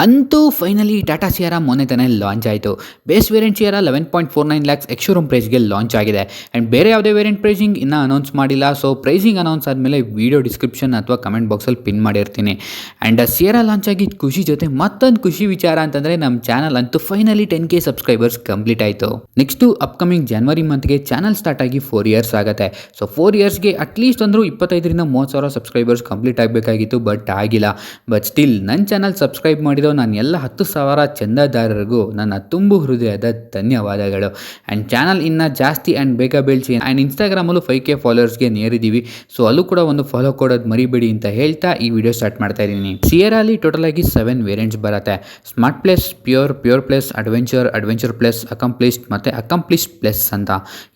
ಅಂತೂ finally Tata Sierra ಮೊನ್ನೆ ತಾನೇ ಲಾಂಚ್ ಆಯಿತು. Base variant Sierra 11.49 lakhs ex showroom ಪ್ರೈಸ್ಗೆ ಲಾಂಚ್ ಆಗಿದೆ. ಆ್ಯಂಡ್ ಬೇರೆ ಯಾವುದೇ ವೇರಿಯಂಟ್ ಪ್ರೈಸಿಂಗ್ ಇನ್ನೂ ಅನೌನ್ಸ್ ಮಾಡಿಲ್ಲ. ಸೊ ಪ್ರೈಸಿಂಗ್ ಅನೌನ್ಸ್ ಆದಮೇಲೆ ವೀಡಿಯೋ ಡಿಸ್ಕ್ರಿಪ್ಷನ್ ಅಥವಾ ಕಮೆಂಟ್ ಬಾಕ್ಸಲ್ಲಿ ಪಿನ್ ಮಾಡಿರ್ತೀನಿ. ಆ್ಯಂಡ್ ಸಿಯಾರಾ ಲಾಂಚ್ ಆಗಿದ್ದ ಖುಷಿ ಜೊತೆ ಮತ್ತೊಂದು ಖುಷಿ ವಿಚಾರ ಅಂತಂದರೆ ನಮ್ಮ ಚಾನಲ್ ಅಂತೂ ಫೈನಲಿ 10K ಸಬ್ಸ್ಕ್ರೈಬರ್ಸ್ ಕಂಪ್ಲೀಟ್ ಆಯಿತು. ನೆಕ್ಸ್ಟು ಅಪ್ಕಮಿಂಗ್ ಜನವರಿ ಮಂತ್ಗೆ ಚಾನಲ್ ಸ್ಟಾರ್ಟ್ ಆಗಿ 4 ಇಯರ್ಸ್ ಆಗುತ್ತೆ. ಸೊ 4 ಇಯರ್ಸ್ಗೆ ಅಟ್ಲೀಸ್ಟ್ ಅಂದರೂ 25,000-30,000 ಸಬ್ಸ್ಕ್ರೈಬರ್ಸ್ ಕಂಪ್ಲೀಟ್ ಆಗಬೇಕಾಗಿತ್ತು, ಬಟ್ ಆಗಿಲ್ಲ. ಬಟ್ ಸ್ಟಿಲ್ ನನ್ನ ಚಾನಲ್ ಸಬ್ಸ್ಕ್ರೈಬ್ ಮಾಡಿರೋ ನಾನು ಎಲ್ಲ 10,000 ಚಂದಾದಾರರಿಗೂ ನನ್ನ ತುಂಬು ಹೃದಯದ ಧನ್ಯವಾದಗಳು. ಆ್ಯಂಡ್ ಚಾನಲ್ ಇನ್ನೂ ಜಾಸ್ತಿ ಆ್ಯಂಡ್ ಬೇಗ ಬೆಳೆಸಿ. And ಇನ್ಸ್ಟಾಗ್ರಾಮಲ್ಲೂ 5K ಫಾಲೋವರ್ಸ್ಗೆ ನೇರಿದ್ದೀವಿ. ಸೊ ಅಲ್ಲೂ ಕೂಡ ಒಂದು ಫಾಲೋ ಕೊಡೋದು ಮರಿಬೇಡಿ ಅಂತ ಹೇಳ್ತಾ ಈ ವಿಡಿಯೋ ಸ್ಟಾರ್ಟ್ ಮಾಡ್ತಾ ಇದ್ದೀನಿ. ಸಿಯರಾಲಿ ಟೋಟಲ್ ಆಗಿ 7 ವೇರಿಯಂಟ್ಸ್ ಬರುತ್ತೆ. Smart plus, pure plus, adventure plus, accomplished ಮತ್ತು ಅಕಂಪ್ಲಿಷ್ಡ್ ಪ್ಲಸ್ ಅಂತ.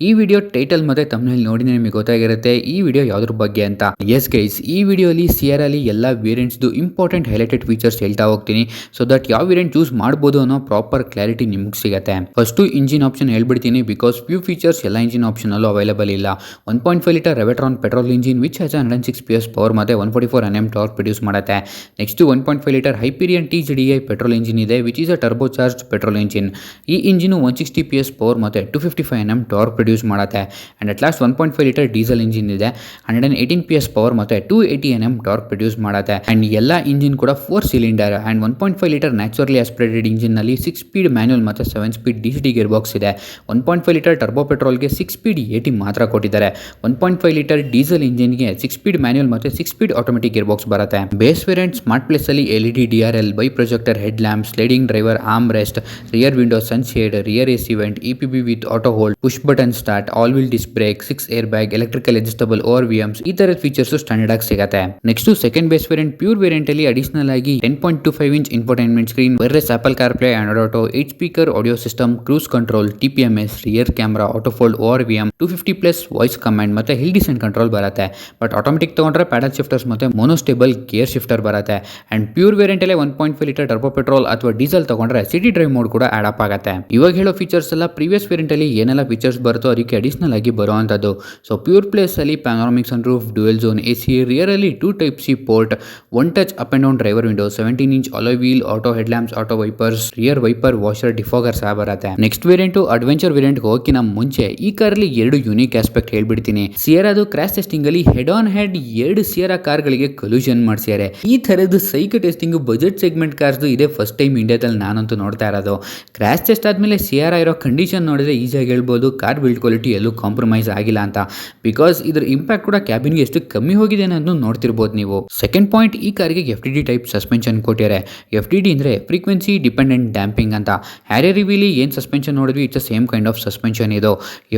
ಈ ವಿಡಿಯೋ ಟೈಟಲ್ ಮತ್ತು ತಮ್ನಲ್ಲಿ ನೋಡಿ ನಿಮಗೆ ಗೊತ್ತಾಗಿರುತ್ತೆ ಈ ವಿಡಿಯೋ ಯಾವುದ್ರ ಬಗ್ಗೆ ಅಂತ. ಎಸ್ ಗೈಸ್, ಈ ವಿಡಿಯೋಲಿ ಸಿಯರಾಲಿ ಎಲ್ಲ ವೇರಿಯಂಟ್ಸ್ದು ಇಂಪಾರ್ಟೆಂಟ್ ಹೈಲೈಟೆಡ್ ಫೀಚರ್ಸ್ ಹೇಳ್ತಾ ಹೋಗ್ತೀನಿ. ಸೊ ದಟ್ ಯಾವ ವೇರಿಯಂಟ್ ಚೂಸ್ ಮಾಡ್ಬೋದು ಅನ್ನೋ ಪ್ರಾಪರ್ ಕ್ಲಾರಿಟಿ ನಿಮ್ಗೆ ಸಿಗುತ್ತೆ. ಫಸ್ಟು ಇಂಜಿನ್ ಆಪ್ಷನ್ ಹೇಳ್ಬಿಡ್ತೀನಿ, ಬಿಕಾಸ್ ಫ್ಯೂ ಫೀಚರ್ಸ್ ಎಲ್ಲ ಇಂಜಿನ್ ಆಪ್ಷನಲ್ಲೂ ಅವೈಲೇಬಲ್ ಇಲ್ಲ. 1.5 litre Revotron petrol engine which has 106 PS power ಮತ್ತು 144 Nm ಟಾರ್ಕ್ ಪ್ರೊಡ್ಯೂಸ್ ಮಾಡುತ್ತೆ. Next 1.5 litre Hyperion TZDI petrol engine ಇದೆ which is a turbo charge petrol engine. ಈ engine 160 PS power ಮತ್ತು 255 Nm torque produce ಮಾಡುತ್ತೆ. And at last 1.5 litre diesel engine ಇದೆ, 118 PS power ಮತ್ತು 280 Nm torque produce ಮಾಡುತ್ತೆ. And ಎಲ್ಲ engine ಕೂಡ 4 cylinder. And 1.5 litre naturally aspirated ಇಂಜಿನ್ನಲ್ಲಿ 6 speed manual ಮತ್ತು 7 ಸ್ಪೀಡ್ DCT ಗೇರ್ ಬಾಕ್ಸ್ ಇದೆ. 1.5 ಲೀಟರ್ ಟರ್ಬೋ ಪೆಟ್ರೋಲ್ಗೆ 6 ಸ್ಪೀಡ್ AT ಮಾತ್ರ ಕೊಟ್ಟಿದ್ದಾರೆ. 1.5 ಲೀಟರ್ ಡೀಸೆಲ್ ಇಂಜಿನ್ಗೆ 6 ಸ್ಪೀಡ್ ಮ್ಯಾನ್ಯುವಲ್ ಮತ್ತು 6 ಸ್ಪೀಡ್ ಆಟೋಮೆಟಿಕ್ ಗೇರ್ ಬಾಕ್ಸ್ ಬರುತ್ತೆ. ಬೇಸ್ ವೇರಿಯಂಟ್ ಸ್ಮಾರ್ಟ್ ಪ್ಲಸ್ ಅಲ್ಲಿ LED DRL, bi projector head lamp, sliding driver arm rest, rear window sunshade, rear AC vent, EPB with auto hold, push button start, all wheel disc brake, 6 air bag, electrical adjustable ORVMs, ಈ ತರದ features standard ಆಗಿ ಸಿಗುತ್ತೆ. Next second base variant pure variant ಅಲ್ಲಿ additional ಆಗಿ 10.25 inch infotainment screen, wireless Apple CarPlay, Android auto, 8 speaker audio system, cruise control, TPMS, rear camera, auto fold, ORVM, 250 plus voice command ಮತ್ತು hill decent control ಬರುತ್ತೆ. But automatic ತಗೊಂಡ್ರೆ paddle shifters ಮತ್ತು ಮೋನೋಸ್ಟೇಬಲ್ gear shifter ಬರುತ್ತೆ. And pure variant ಅಲ್ಲೇ 1.5 litre turbo petrol ಅಥವಾ diesel ತಗೊಂಡ್ರೆ city drive mode ಕೂಡ add up ಆಗುತ್ತೆ. ಇವಾಗ ಹೇಳೋ ಫೀಚರ್ಸ್ ಎಲ್ಲ ಪ್ರೀವಿಯಸ್ ವೇರಿಯಂಟ್ ಅಲ್ಲಿ ಏನೆಲ್ಲ ಫೀಚರ್ಸ್ ಬರುತ್ತೋ ಅದಕ್ಕೆ ಅಡಿಷನಲ್ ಆಗಿ ಬರುವಂತದ್ದು. ಸೊ ಪ್ಯೂರ್ ಪ್ಲೇಸ್ ಅಲ್ಲಿ panoramic sunroof, dual zone AC, rear ಅಲ್ಲಿ 2 Type-C port, 1 touch up and down driver window, 17 inch alloy wheel, auto head lamps, auto wipers, rear wiper washer, defogger ಸಹ ಬರುತ್ತೆ. Next variant adventure variant ಹೋಗಿನ ಮುಂಚೆ ಈ ಕಾರಲ್ಲಿ 2 unique aspect ಹೇಳ್ಬಿಡ್ತೀನಿ. ಸಿಯರಾದು crash testing ಅಲ್ಲಿ head on head 2 ಸಿಯರಾ ಕಾರ್ಗಳಿಗೆ ಕಲ್ಯೂಷನ್ ಮಾಡಿಸಿದ್ದಾರೆ. ಈ ತರದ್ದು ಸೈಕ್ ಟೆಸ್ಟಿಂಗ್ ಬಜೆಟ್ ಸೆಗ್ಮೆಂಟ್ ಕಾರ್ಸ್ ಇದೇ ಫಸ್ಟ್ ಟೈಮ್ ಇಂಡಿಯಾದಲ್ಲಿ ನಾನಂತೂ ನೋಡ್ತಾ ಇರೋದು. ಕ್ರಾಶ್ ಟೆಸ್ಟ್ ಆದ್ಮೇಲೆ ಸಿಯರಾ ಇರೋ ಕಂಡೀಷನ್ ನೋಡಿದ್ರೆ ಈಸಿಯಾಗಿ ಹೇಳ್ಬೋದು ಕಾರ್ ಬಿಲ್ಡ್ ಕ್ವಾಲಿಟಿ ಎಲ್ಲೂ ಕಾಂಪ್ರಮೈಸ್ ಆಗಿಲ್ಲ ಅಂತ. ಬಿಕಾಸ್ ಇದ್ರ ಇಂಪ್ಯಾಕ್ಟ್ ಕೂಡ ಕ್ಯಾಬಿನ್ಗೆ ಎಷ್ಟು ಕಮ್ಮಿ ಹೋಗಿದೆ ಅನ್ನೋದನ್ನು ನೋಡ್ತಿರ್ಬೋದು ನೀವು. ಸೆಕೆಂಡ್ ಪಾಯಿಂಟ್, ಈ ಕಾರಿಗೆ FDD ಟೈಪ್ ಸಸ್ಪೆನ್ಷನ್ ಕೊಟ್ಟಿದ್ದಾರೆ. FDD ಅಂದ್ರೆ ಫ್ರೀಕ್ವೆನ್ಸಿ ಡಿಪೆಂಡೆಂಟ್ ಡ್ಯಾಂಪಿಂಗ್ ಅಂತ. ಹ್ಯಾರಿಯರ್ ರಿವಿಲಿ ಏನು ಸಸ್ಪೆನ್ಷನ್ ನೋಡಿದ್ವಿ it's same kind of suspension ಇದು.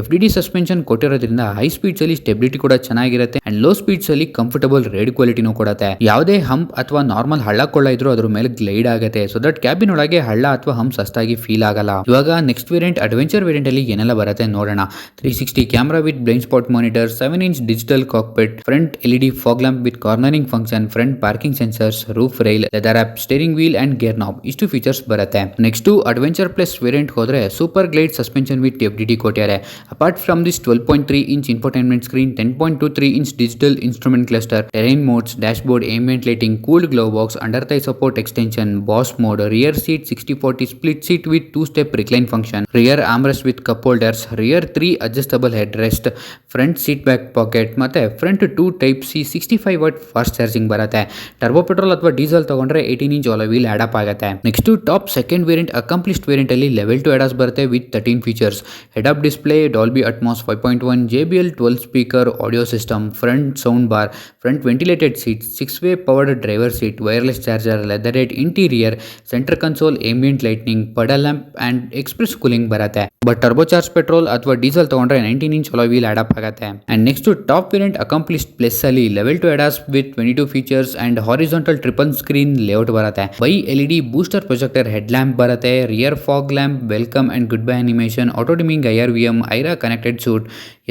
FDD ಸಸ್ಪೆನ್ಷನ್ ಕೊಟ್ಟಿರೋದ್ರಿಂದ ಹೈ ಸ್ಪೀಡ್ಸ್ ಅಲ್ಲಿ ಸ್ಟೆಬಿಲಿಟಿ ಕೂಡ ಚೆನ್ನಾಗಿರುತ್ತೆ ಅಂಡ್ ಲೋ ಸ್ಪೀಡ್ಸ್ ಅಲ್ಲಿ ಕಂಫರ್ಟಬಲ್ ರೈಡ್ ಕ್ವಾಲಿಟಿನೂ ಕೊಡುತ್ತೆ. ಯಾವುದೇ ಹಂಪ್ ಅಥವಾ ನಾರ್ಮಲ್ ಹಳ್ಳ ಕೊಳ್ಳ ಇದ್ರೂ ಅದ್ರ ಮೇಲೆ ಗ್ಲೈಡ್ ಆಗುತ್ತೆ. ಸೊ ದಟ್ ಕ್ಯಾಬಿನ್ ಒಳಗೆ ಹಳ್ಳ ಅಥವಾ ಹಂಪ್ಸ್ ಅಷ್ಟಾಗಿ ಫೀಲ್ ಆಗಲ್ಲ. ಇವಾಗ ನೆಕ್ಸ್ಟ್ ವೇರಿಯಂಟ್ ಅಡ್ವೆಂಚರ್ ವೇರಿಯಂಟ್ ಅಲ್ಲಿ ಏನೆಲ್ಲ ಬರುತ್ತೆ ನೋಡೋಣ. 360 camera with blind spot monitor, 7 inch digital cockpit, front LED fog lamp with cornering function, front parking sensors, roof rail, leather wrap, steering wheel and gear knob, ಇಷ್ಟು features ಬರುತ್ತೆ. Next adventure plus variant ಹೋದ್ರೆ super glide suspension with FDD ಕೊಟ್ಟಿದ್ದಾರೆ. Apart from this 12.3 inch infotainment screen, 10.23 inch digital instrument cluster, terrain modes, dashboard, ambient lighting, cooled glove box, under thigh support extension, boss mode, rear seat 60/40 split seat with 2 step recline function, rear armrest with cup holders, rear 3 adjustable head rest, front seat back pocket ಮತ್ತೆ front 2 Type-C 65 watt fast charging ಬರುತ್ತೆ. Turbo petrol ಅಥವಾ diesel ತಗೊಂಡ್ರೆ 18 inch alloy wheel add up ಆಗುತ್ತೆ. Next top second variant accomplished variant ಅಲ್ಲಿ level 2 ADAS ಬರುತ್ತೆ with 13 features. Head up display, Dolby Atmos 5.1, JBL 12 speaker audio system, front sound bar, front ventilated seat, 6-way powered driver seat, wireless charger, leatherette interior, centre console, ambient lightning, puddle lamp and express cooling ಬರುತ್ತೆ. But turbo charge petrol ಅಥವಾ diesel ತಗೊಂಡ್ರೆ 19 inch alloy wheel add up ಆಗುತ್ತೆ. And next top variant accomplished plus ಅಲ್ಲಿ level 2 ADAS with 22 features and horizontal triple screen layout ಬರುತ್ತೆ. Bi LED booster projector head lamp ಬರುತ್ತೆ, rear fog lamp, welcome and goodbye animation, auto dimming IRVM, iRA connected suite,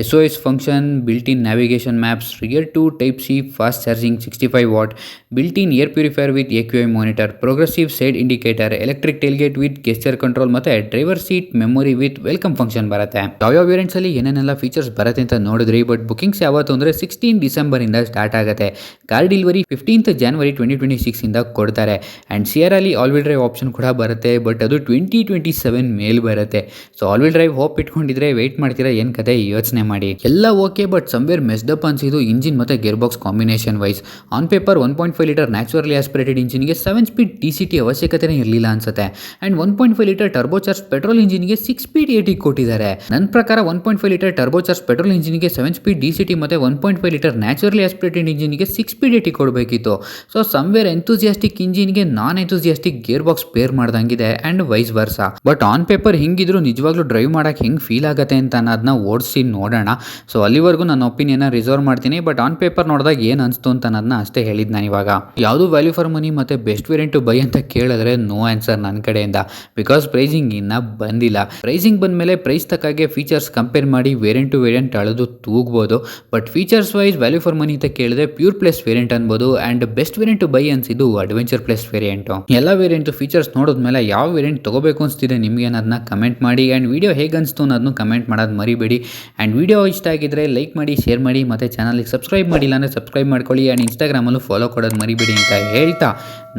SOS function, built in navigation maps, rear 2 Type-C fast charging 65 watt, built in air purifier with AQI monitor, progressive side indicator, electric tailgate with gesture control ಮತ್ತೆ driver seat memory with welcome function ಬರುತ್ತೆ. ಯಾವ variants ಅಲ್ಲಿ ಏನೇನೆಲ್ಲ features ಬರುತ್ತೆ ಅಂತ ನೋಡಿದ್ರಿ. But bookings ಯಾವತ್ತು ಅಂದರೆ 16 ಡಿಸೆಂಬರ್ ಇಂದ ಸ್ಟಾರ್ಟ್ ಆಗುತ್ತೆ. ಕಾರ್ ಡೆಲಿವರಿ 15th January 2026 ಇಂದ ಕೊಡ್ತಾರೆ. ಆ್ಯಂಡ್ ಸಿಯರಲ್ಲಿ ಆಲ್ ವೀಲ್ ಡ್ರೈವ್ ಆಪ್ಷನ್ ಕೂಡ ಬರುತ್ತೆ. ಬಟ್ ಅದು 2027 ಮೇಲೆ ಬರುತ್ತೆ. So all wheel drive hope ಇಟ್ಕೊಂಡಿದ್ರೆ ವೆಯ್ಟ್ ಮಾಡ್ತೀರಾ ಏನು ಕತೆ ಯೋಚನೆ ಮಾಡಿ. ಎಲ್ಲ ಓಕೆ, ಬಟ್ ಸಮ್ವೇರ್ ಮೆಸ್ಡಪ್ ಅನ್ಸಿದ್ದು ಇಂಜಿನ್ ಮತ್ತು gear box combination wise. On paper 1.5 litre naturally aspirated ಇಂಜಿನ್ಗೆ 7 ಸ್ಪೀಡ್ DCT ಅವಶ್ಯಕತೆನೇ ಇರಲಿಲ್ಲ ಅನ್ಸುತ್ತೆ. ಆ್ಯಂಡ್ 1.5 ಲೀಟರ್ ಟರ್ಬೋಚಾರ್ಜ್ ಪೆಟ್ರೋಲ್ ಇಂಜಿನ್ಗೆ 6 ಸ್ಪೀಡ್ AT ಕೊಟ್ಟಿದ್ದಾರೆ. ನನ್ನ ಪ್ರಕಾರ 1.5 litre turbocharge petrol ಇಂಜಿನ್ಗೆ 7 speed DCT ಮತ್ತು 1.5 ಲೀಟರ್ ನ್ಯಾಚುರಲಿ ಆಸ್ಪಿರೇಟೆಡ್ ಇಂಜಿನ್ಗೆ 6 ಸ್ಪೀಡ್ AT ಕೊಡಬೇಕಿತ್ತು. ಸೊ ಸಮ್ವೇರ್ ಎಂತೂಸಿಯಾಸ್ಟಿಕ್ ಇಂಜಿನ್ಗೆ non enthusiastic gear box pair ಮಾಡ್ದಂಗಿದೆ and vice versa. But on paper ಹಿಂಗಿದ್ರು ನಿಜವಾಗ್ಲೂ ಡ್ರೈವ್ ಮಾಡೋಕ್ಕೆ ಹೆಂಗೆ ಫೀಲ್ ಆಗುತ್ತೆ ಅಂತ ಅನ್ನೋದನ್ನ ಓಡಿಸಿ ನೋಡೋಣ. ಸೊ ಅಲ್ಲಿವರೆಗೂ ನನ್ನ ಒಪಿನಿಯನ್ನ ರಿಸರ್ವ್ ಮಾಡ್ತೀನಿ. ಬಟ್ ಆನ್ ಪೇಪರ್ ನೋಡಿದಾಗ ಏನು ಅನಿಸ್ತು ಅಂತ ಅನ್ನೋದನ್ನ ಅಷ್ಟೇ ಹೇಳಿದ್ದು ನಾನು ಇವಾಗ. ಯಾವುದು ವ್ಯಾಲ್ಯೂ ಫಾರ್ ಮನಿ ಮತ್ತು ಬೆಸ್ಟ್ ವೇರಿಯಂಟ್ ಟು ಬೈ ಅಂತ ಕೇಳಿದ್ರೆ ನೋ ಆನ್ಸರ್ ನನ್ನ ಕಡೆಯಿಂದ. ಬಿಕಾಸ್ ಪ್ರೈಸಿಂಗ್ ಇನ್ನೂ ಬಂದಿಲ್ಲ. ಪ್ರೈಸಿಂಗ್ ಬಂದಮೇಲೆ ಪ್ರೈಸ್ ತಕ್ಕಾಗೆ ಫೀಚರ್ಸ್ ಕಂಪೇರ್ ಮಾಡಿ ವೇರಿಯಂಟ್ ಟು ವೇರಿಯಂಟ್ ಅಳೆದು ತೂಗ್ಬೋದು. But features wise value for money ಅಂತ ಕೇಳಿದ್ರೆ ಪ್ಯೂರ್ ಪ್ಲಸ್ ವೇರಿಯಂಟ್ ಅನ್ಬೋದು. And best variant to buy ಅನ್ಸಿದ್ದು ಅಡ್ವೆಂಚರ್ ಪ್ಲಸ್ ವೇರಿಯಂಟು. ಎಲ್ಲ ವೇರಿಯಂಟು ಫೀಚರ್ಸ್ ನೋಡಿದ್ಮೇಲೆ ಯಾವ ವೇರಿಯಂಟ್ ತೊಗೋಬೇಕು ಅನಿಸ್ತಿದೆ ನಿಮಗೆ ಅನ್ನೋದನ್ನ ಕಮೆಂಟ್ ಮಾಡಿ. ಆ್ಯಂಡ್ ವಿಡಿಯೋ ಹೇಗೆ ಅನಿಸ್ತು ಅನ್ನೋದನ್ನು ಕಮೆಂಟ್ ಮಾಡೋದು ಮರಿಬೇಡಿ. ಆ್ಯಂಡ್ ವಿಡಿಯೋ ಇಷ್ಟ ಆಗಿದ್ರೆ ಲೈಕ್ ಮಾಡಿ, ಶೇರ್ ಮಾಡಿ, ಮತ್ತು ಚಾನಲ್ಗೆ ಸಬ್ಸ್ಕ್ರೈಬ್ ಮಾಡಿಲ್ಲ ಅಂದರೆ ಸಬ್ಸ್ಕ್ರೈಬ್ ಮಾಡ್ಕೊಳ್ಳಿ. ಆ್ಯಂಡ್ ಇನ್ಸ್ಟಾಗ್ರಾಮಲ್ಲೂ ಫಾಲೋ ಕೊಡೋದು ಮರಿಬೇಡಿ ಅಂತ ಹೇಳ್ತಾ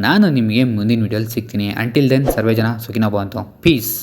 ನಾನು ನಿಮಗೆ ಮುಂದಿನ ವಿಡಿಯೋಲಿ ಸಿಗ್ತೀನಿ. ಅಂಟಿಲ್ ದೆನ್ ಸರ್ವೇ ಜನ ಸುಖಿನೋ ಭವಂತು. ಪೀಸ್.